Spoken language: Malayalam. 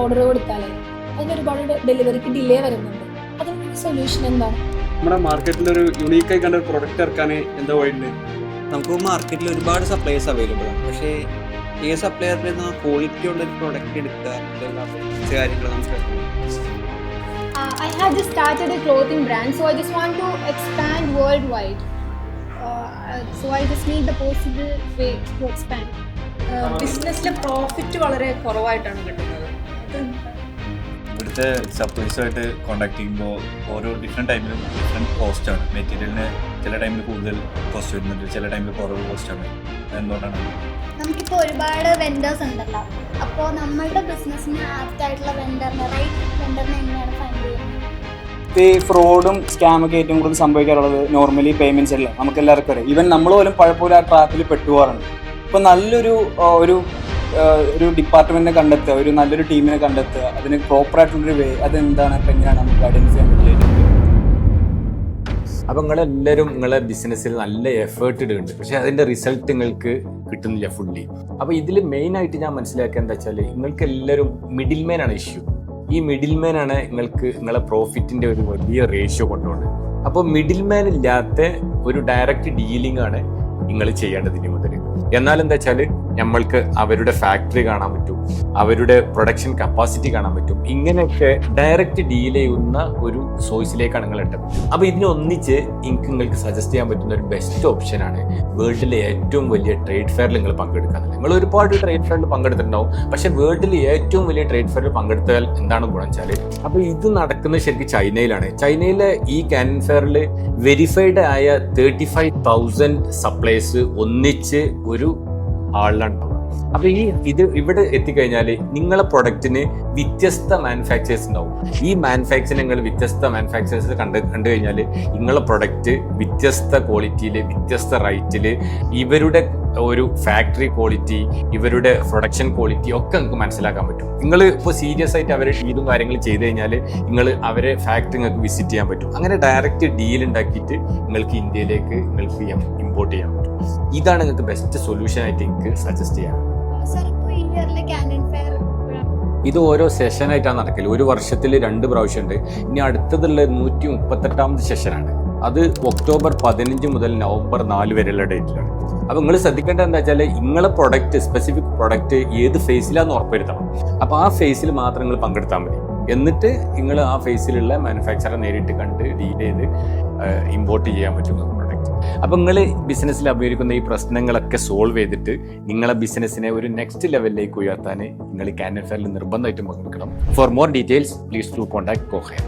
ഓർഡർ കൊടുത്താൽ അതിന് ഒരുപാട് ഡെലിവറിക്ക് ഡിലേ വരുന്നുണ്ട്. അതിനൊരു സൊല്യൂഷൻ എന്താണ്? നമ്മുടെ മാർക്കറ്റിൽ ഒരു യുണീക്കായി കണ്ട ഒരു പ്രൊഡക്റ്റ് ഇറക്കാൻ എന്താ വഴിയുണ്ട്? നമുക്ക് മാർക്കറ്റിൽ ഒരുപാട് സപ്ലൈസ് അവൈലബിൾ ആണ്. പക്ഷേ ഈ സപ്ലയറിൽ നിന്ന് ക്വാളിറ്റി ഉള്ള ഒരു പ്രൊഡക്റ്റ് എടുക്കുക കാര്യങ്ങൾ നമുക്ക് I have just started a clothing brand, so I just want to expand worldwide. So I just need the possible way to expand. ബിസിനസ്സിലെ പ്രോഫിറ്റ് വളരെ കുറവായിട്ടാണ് കിട്ടുന്നത്. ഇവിടുത്തെ സപ്ലൈസുമായിട്ട് കോൺടാക്ട് ചെയ്യുമ്പോൾ ഓരോ ഡിഫറെൻറ്റ് ടൈമിലും ഡിഫറെൻറ്റ് കോസ്റ്റാണ്. മെറ്റീരിയലിന് ചില ടൈമിൽ കൂടുതൽ കോസ്റ്റ് വരുന്നുണ്ട്, ചില ടൈമിൽ കുറവ് കോസ്റ്റാണ്. എന്തുകൊണ്ടാണ്? നമുക്കിപ്പോൾ ഒരുപാട് വെൻഡേഴ്സ് ഉണ്ടല്ലോ, അപ്പോൾ നമ്മളുടെ ബിസിനസ്സിന് ആപ്റ്റായിട്ടുള്ള വെൻഡറിനെ എങ്ങനെയാണ് ഫൈൻഡ് ചെയ്യുന്നത്? ഈ ഫ്രോഡും സ്കാമൊക്കെ ഏറ്റവും കൂടുതൽ സംഭവിക്കാറുള്ളത് നോർമലി പേയ്മെൻറ്റ്സ് അല്ല, നമുക്ക് എല്ലാവർക്കും അറിയാം. ഈവൻ നമ്മൾ പോലും പലപ്പോഴും ആ ട്രാപ്പിൽ പെട്ടുപോകാറുണ്ട്. ഇപ്പോൾ നല്ലൊരു ഒരു ഡിപ്പാർട്ട്മെന്റിനെ കണ്ടെത്തുക, ഒരു നല്ലൊരു ടീമിനെ കണ്ടെത്തുക, അതിന് പ്രോപ്പറായിട്ടുള്ളൊരു വേ അതെന്താണ്, അപ്പോൾ എങ്ങനെയാണ് നമുക്ക് ഐഡൻറ്റിഫൈ ചെയ്യാൻ പറ്റില്ല? അപ്പോൾ നിങ്ങളെല്ലാവരും നിങ്ങളെ ബിസിനസ്സിൽ നല്ല എഫേർട്ട് ഇടുന്നുണ്ട്, പക്ഷേ അതിൻ്റെ റിസൾട്ട് നിങ്ങൾക്ക് കിട്ടുന്നില്ല ഫുള്ളി. അപ്പോൾ ഇതിൽ മെയിനായിട്ട് ഞാൻ മനസ്സിലാക്കുക എന്താ വെച്ചാൽ നിങ്ങൾക്ക് എല്ലാവരും മിഡിൽ മാനാണ് ഇഷ്യൂ. ഈ മിഡിൽ മാനാണ് നിങ്ങളെ പ്രോഫിറ്റിൻ്റെ ഒരു വലിയ റേഷ്യോ കൊണ്ടുപോകുന്നത്. അപ്പോൾ മിഡിൽ മാൻ ഇല്ലാത്ത ഒരു ഡയറക്റ്റ് ഡീലിംഗ് ആണ് നിങ്ങൾ ചെയ്യേണ്ടത് ഇനി മുതൽ. എന്നാൽ എന്താ വെച്ചാൽ നമ്മൾക്ക് അവരുടെ ഫാക്ടറി കാണാൻ പറ്റും, അവരുടെ പ്രൊഡക്ഷൻ കപ്പാസിറ്റി കാണാൻ പറ്റും. ഇങ്ങനെയൊക്കെ ഡയറക്റ്റ് ഡീൽ ചെയ്യുന്ന ഒരു സോഴ്സിലേക്കാണ് നിങ്ങൾ എത്തുന്നത്. അപ്പോൾ ഇതിനൊന്നിച്ച് നിങ്ങൾക്ക് സജസ്റ്റ് ചെയ്യാൻ പറ്റുന്ന ഒരു ബെസ്റ്റ് ഓപ്ഷനാണ് വേൾഡിലെ ഏറ്റവും വലിയ ട്രേഡ് ഫെയറിൽ നിങ്ങൾ പങ്കെടുക്കുക. നിങ്ങൾ ഒരുപാട് ട്രേഡ് ഫെയറിൽ പങ്കെടുത്തിട്ടുണ്ടാവും, പക്ഷേ വേൾഡിൽ ഏറ്റവും വലിയ ട്രേഡ് ഫെയറിൽ പങ്കെടുത്താൽ എന്താണ് ഗുണം വെച്ചാൽ, അപ്പോൾ ഇത് നടക്കുന്നത് ശരിക്കും ചൈനയിലാണ്. ചൈനയിലെ ഈ കാനൻ ഫെയറിൽ വെരിഫൈഡ് ആയ 35,000 സപ്ലൈസ് ഒന്നിച്ച് ഒരു ആളിലാണ്. അപ്പൊ ഇത് ഇവിടെ എത്തിക്കഴിഞ്ഞാൽ നിങ്ങളെ പ്രൊഡക്റ്റിന് വ്യത്യസ്ത മാനുഫാക്ചേഴ്സ് ഉണ്ടാവും. ഈ നിങ്ങൾ വ്യത്യസ്ത മാനുഫാക്ചേഴ്സ് കണ്ടു കഴിഞ്ഞാൽ നിങ്ങളെ പ്രൊഡക്റ്റ് വ്യത്യസ്ത ക്വാളിറ്റിയിൽ, വ്യത്യസ്ത റേറ്റിൽ, ഇവരുടെ ഒരു ഫാക്ടറി ക്വാളിറ്റി, ഇവരുടെ പ്രൊഡക്ഷൻ ക്വാളിറ്റി ഒക്കെ നിങ്ങൾക്ക് മനസ്സിലാക്കാൻ പറ്റും. നിങ്ങൾ ഇപ്പോൾ സീരിയസ് ആയിട്ട് അവരെ ഡീലും കാര്യങ്ങൾ ചെയ്ത് കഴിഞ്ഞാൽ നിങ്ങൾ അവരെ ഫാക്ടറി നിങ്ങൾക്ക് വിസിറ്റ് ചെയ്യാൻ പറ്റും. അങ്ങനെ ഡയറക്റ്റ് ഡീൽ ഉണ്ടാക്കിയിട്ട് നിങ്ങൾക്ക് ഇന്ത്യയിലേക്ക് നിങ്ങൾക്ക് ഇമ്പോർട്ട് ചെയ്യാൻ പറ്റും. ഇതാണ് നിങ്ങൾക്ക് ബെസ്റ്റ് സൊല്യൂഷൻ ആയിട്ട് എനിക്ക് സജസ്റ്റ് ചെയ്യാം. ഇത് ഓരോ സെഷനായിട്ടാണ് നടക്കല്. ഒരു വർഷത്തിൽ 2 പ്രാവശ്യം ഉണ്ട്. ഇനി അടുത്തതുള്ള 138ാമത് സെഷനാണ്. അത് ഒക്ടോബർ 15 മുതൽ നവംബർ 4 വരെയുള്ള ഡേറ്റിലാണ്. അപ്പോൾ നിങ്ങൾ ശ്രദ്ധിക്കേണ്ടത് എന്താ വെച്ചാൽ നിങ്ങളെ പ്രൊഡക്റ്റ്, സ്പെസിഫിക് പ്രൊഡക്റ്റ് ഏത് ഫേസിലാന്ന് ഉറപ്പുവരുത്തണം. അപ്പോൾ ആ ഫേസിൽ മാത്രം നിങ്ങൾ പങ്കെടുത്താൽ മതി. എന്നിട്ട് നിങ്ങൾ ആ ഫേസിലുള്ള മാനുഫാക്ചറെ നേരിട്ട് കണ്ട് ഡീൽ ചെയ്ത് ഇമ്പോർട്ട് ചെയ്യാൻ പറ്റും പ്രൊഡക്റ്റ്. അപ്പോൾ നിങ്ങൾ ബിസിനസ്സിൽ അഭിമുഖീകരിക്കുന്ന ഈ പ്രശ്നങ്ങളൊക്കെ സോൾവ് ചെയ്തിട്ട് നിങ്ങളെ ബിസിനസ്സിനെ ഒരു നെക്സ്റ്റ് ലെവലിലേക്ക് ഉയർത്താൻ നിങ്ങൾ കാനൻ ഫെയറിൽ നിർബന്ധമായിട്ടും പങ്കെടുക്കണം. For more details please to contact കോഹയർ.